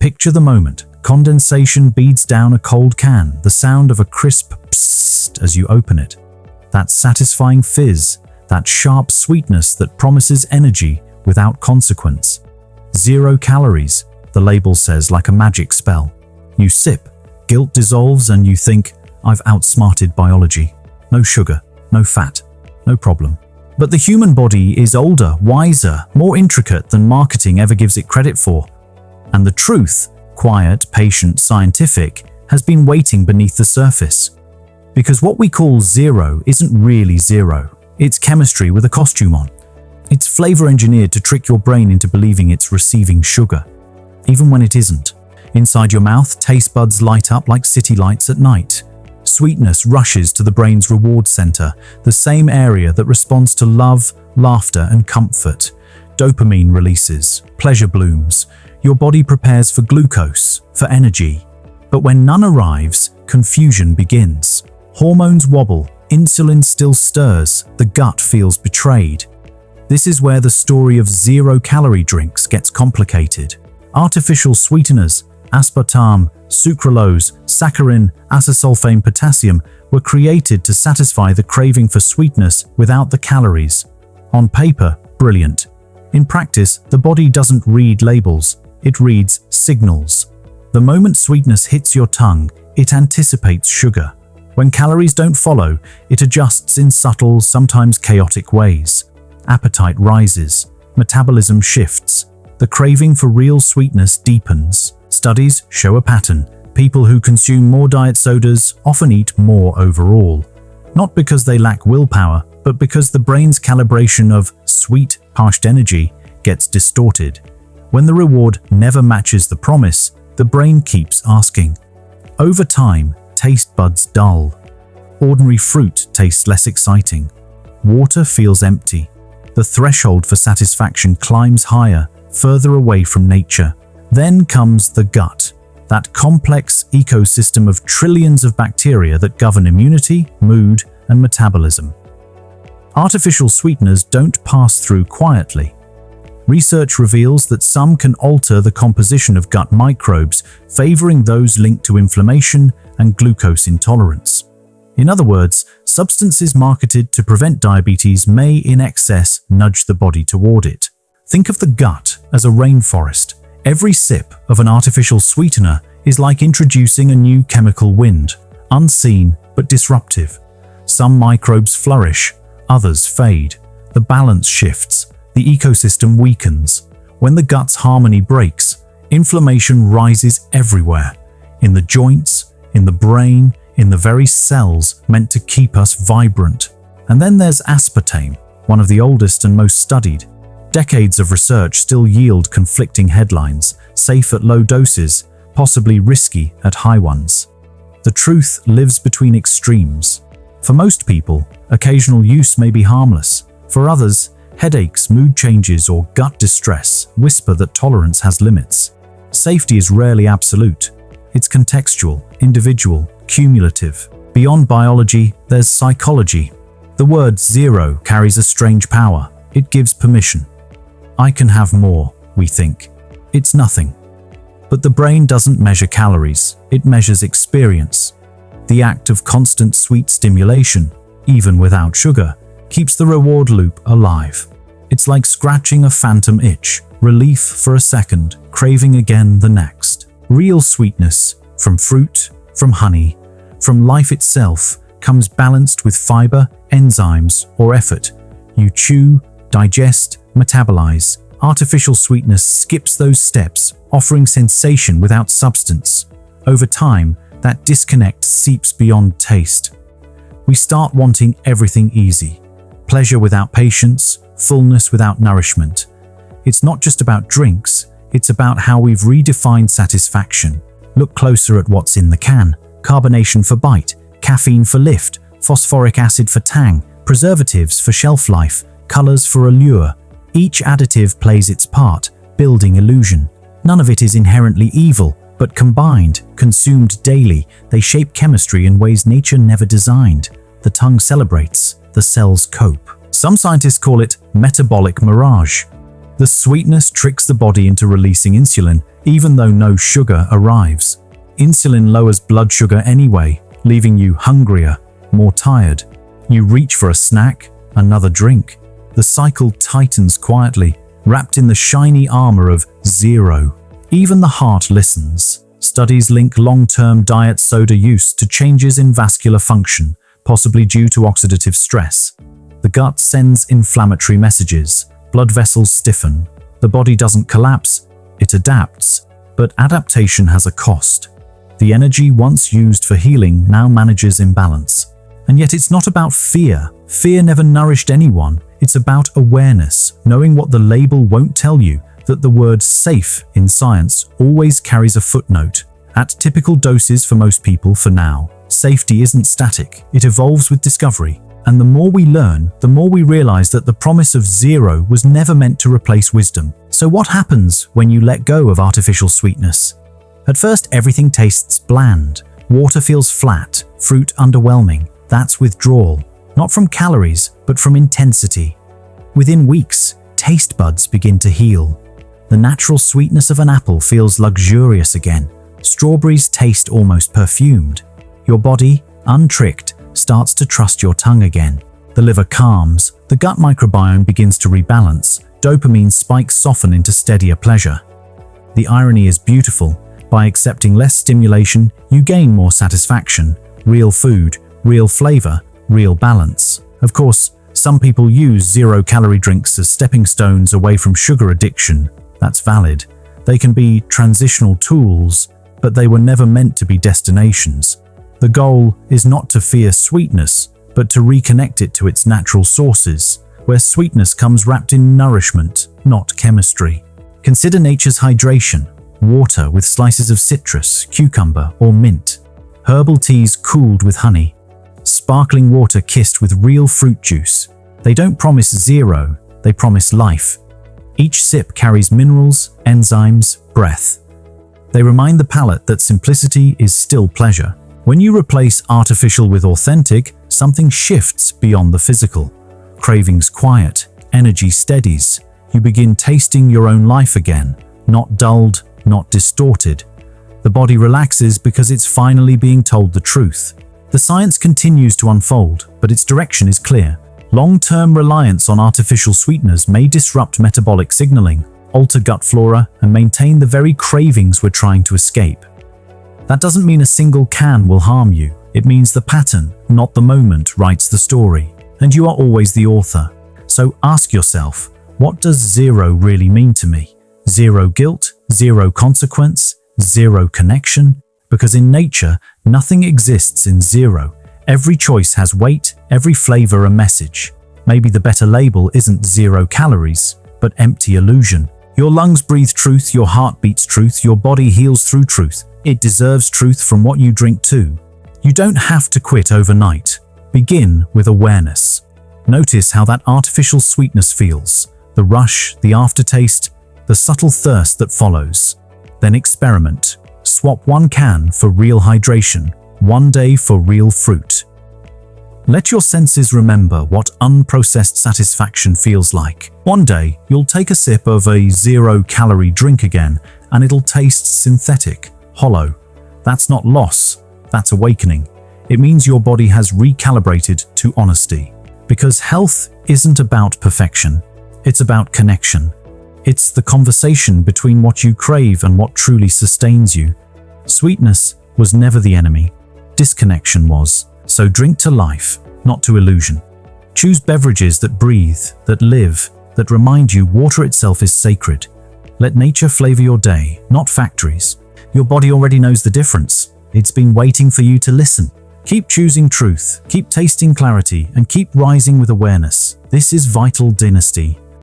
Picture the moment. Condensation beads down a cold can, the sound of a crisp psst as you open it. That satisfying fizz, that sharp sweetness that promises energy without consequence. 0 calories, the label says, like a magic spell. You sip, guilt dissolves, and you think, I've outsmarted biology. No sugar, no fat, no problem. But the human body is older, wiser, more intricate than marketing ever gives it credit for. And the truth, quiet, patient, scientific, has been waiting beneath the surface. Because what we call zero isn't really zero. It's chemistry with a costume on. It's flavor engineered to trick your brain into believing it's receiving sugar, even when it isn't. Inside your mouth, taste buds light up like city lights at night. Sweetness rushes to the brain's reward center, the same area that responds to love, laughter, and comfort. Dopamine releases, pleasure blooms. Your body prepares for glucose, for energy. But when none arrives, confusion begins. Hormones wobble, insulin still stirs, the gut feels betrayed. This is where the story of 0-calorie drinks gets complicated. Artificial sweeteners, aspartame, sucralose, saccharin, acesulfame, potassium were created to satisfy the craving for sweetness without the calories. On paper, brilliant. In practice, the body doesn't read labels, it reads signals. The moment sweetness hits your tongue, it anticipates sugar. When calories don't follow, it adjusts in subtle, sometimes chaotic ways. Appetite rises, metabolism shifts, the craving for real sweetness deepens. Studies show a pattern. People who consume more diet sodas often eat more overall. Not because they lack willpower, but because the brain's calibration of sweet, parched energy gets distorted. When the reward never matches the promise, the brain keeps asking. Over time, taste buds dull. Ordinary fruit tastes less exciting. Water feels empty. The threshold for satisfaction climbs higher, further away from nature. Then comes the gut, that complex ecosystem of trillions of bacteria that govern immunity, mood, and metabolism. Artificial sweeteners don't pass through quietly. Research reveals that some can alter the composition of gut microbes, favoring those linked to inflammation and glucose intolerance. In other words, substances marketed to prevent diabetes may in excess nudge the body toward it. Think of the gut as a rainforest. Every sip of an artificial sweetener is like introducing a new chemical wind, unseen but disruptive. Some microbes flourish, others fade. The balance shifts, the ecosystem weakens. When the gut's harmony breaks, inflammation rises everywhere, in the joints, in the brain, in the very cells meant to keep us vibrant. And then there's aspartame, one of the oldest and most studied. Decades of research still yield conflicting headlines, safe at low doses, possibly risky at high ones. The truth lives between extremes. For most people, occasional use may be harmless. For others, headaches, mood changes, or gut distress whisper that tolerance has limits. Safety is rarely absolute. It's contextual, individual, cumulative. Beyond biology, there's psychology. The word zero carries a strange power. It gives permission. I can have more, we think. It's nothing. But the brain doesn't measure calories, it measures experience. The act of constant sweet stimulation, even without sugar, keeps the reward loop alive. It's like scratching a phantom itch, relief for a second, craving again the next. Real sweetness, from fruit, from honey, from life itself, comes balanced with fiber, enzymes, or effort. You chew, digest, metabolize. Artificial sweetness skips those steps, offering sensation without substance. Over time, that disconnect seeps beyond taste. We start wanting everything easy. Pleasure without patience, fullness without nourishment. It's not just about drinks, it's about how we've redefined satisfaction. Look closer at what's in the can. Carbonation for bite, caffeine for lift, phosphoric acid for tang, preservatives for shelf life, colors for allure. Each additive plays its part, building illusion. None of it is inherently evil, but combined, consumed daily, they shape chemistry in ways nature never designed. The tongue celebrates, the cells cope. Some scientists call it metabolic mirage. The sweetness tricks the body into releasing insulin, even though no sugar arrives. Insulin lowers blood sugar anyway, leaving you hungrier, more tired. You reach for a snack, another drink. The cycle tightens quietly, wrapped in the shiny armor of zero. Even the heart listens. Studies link long-term diet soda use to changes in vascular function, possibly due to oxidative stress. The gut sends inflammatory messages. Blood vessels stiffen. The body doesn't collapse, it adapts. But adaptation has a cost. The energy once used for healing now manages imbalance. And yet it's not about fear. Fear never nourished anyone. It's about awareness, knowing what the label won't tell you, that the word safe in science always carries a footnote. At typical doses for most people for now, safety isn't static, it evolves with discovery. And the more we learn, the more we realize that the promise of zero was never meant to replace wisdom. So what happens when you let go of artificial sweetness? At first, everything tastes bland. Water feels flat, fruit underwhelming. That's withdrawal, not from calories, but from intensity. Within weeks, taste buds begin to heal. The natural sweetness of an apple feels luxurious again. Strawberries taste almost perfumed. Your body, untricked, starts to trust your tongue again. The liver calms, the gut microbiome begins to rebalance, dopamine spikes soften into steadier pleasure. The irony is beautiful. By accepting less stimulation, you gain more satisfaction. Real food, real flavor, real balance. Of course, some people use zero-calorie drinks as stepping stones away from sugar addiction. That's valid. They can be transitional tools, but they were never meant to be destinations. The goal is not to fear sweetness, but to reconnect it to its natural sources, where sweetness comes wrapped in nourishment, not chemistry. Consider nature's hydration. Water with slices of citrus, cucumber, or mint. Herbal teas cooled with honey. Sparkling water kissed with real fruit juice. They don't promise zero, they promise life. Each sip carries minerals, enzymes, breath. They remind the palate that simplicity is still pleasure. When you replace artificial with authentic, something shifts beyond the physical. Cravings quiet, energy steadies. You begin tasting your own life again, not dulled, not distorted. The body relaxes because it's finally being told the truth. The science continues to unfold, but its direction is clear. Long-term reliance on artificial sweeteners may disrupt metabolic signaling, alter gut flora, and maintain the very cravings we're trying to escape. That doesn't mean a single can will harm you. It means the pattern, not the moment, writes the story. And you are always the author. So ask yourself, what does zero really mean to me? Zero guilt, zero consequence, zero connection? Because in nature, nothing exists in zero. Every choice has weight, every flavor a message. Maybe the better label isn't 0 calories, but empty illusion. Your lungs breathe truth, your heart beats truth, your body heals through truth. It deserves truth from what you drink too. You don't have to quit overnight. Begin with awareness. Notice how that artificial sweetness feels, the rush, the aftertaste, the subtle thirst that follows. Then experiment. Swap one can for real hydration, one day for real fruit. Let your senses remember what unprocessed satisfaction feels like. One day, you'll take a sip of a 0-calorie drink again, and it'll taste synthetic, hollow. That's not loss, that's awakening. It means your body has recalibrated to honesty. Because health isn't about perfection, it's about connection. It's the conversation between what you crave and what truly sustains you. Sweetness was never the enemy. Disconnection was. So drink to life, not to illusion. Choose beverages that breathe, that live, that remind you water itself is sacred. Let nature flavor your day, not factories. Your body already knows the difference. It's been waiting for you to listen. Keep choosing truth, keep tasting clarity, and keep rising with awareness. This is Vital Dynasty.